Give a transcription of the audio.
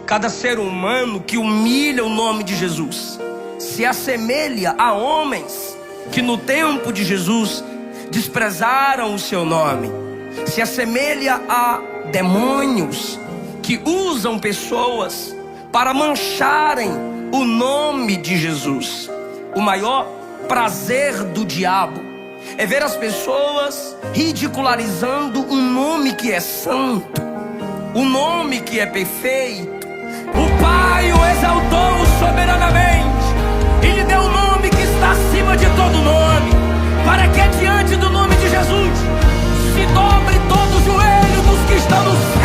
Cada ser humano que humilha o nome de Jesus se assemelha a homens que no tempo de Jesus desprezaram o seu nome. Se assemelha a demônios que usam pessoas para mancharem o nome de Jesus. O maior prazer do diabo é ver as pessoas ridicularizando um nome que é santo, um nome que é perfeito. O Pai o exaltou soberanamente e lhe deu um nome que está acima de todo nome, para que diante do nome de Jesus se dobre todo o joelho dos que estão no céu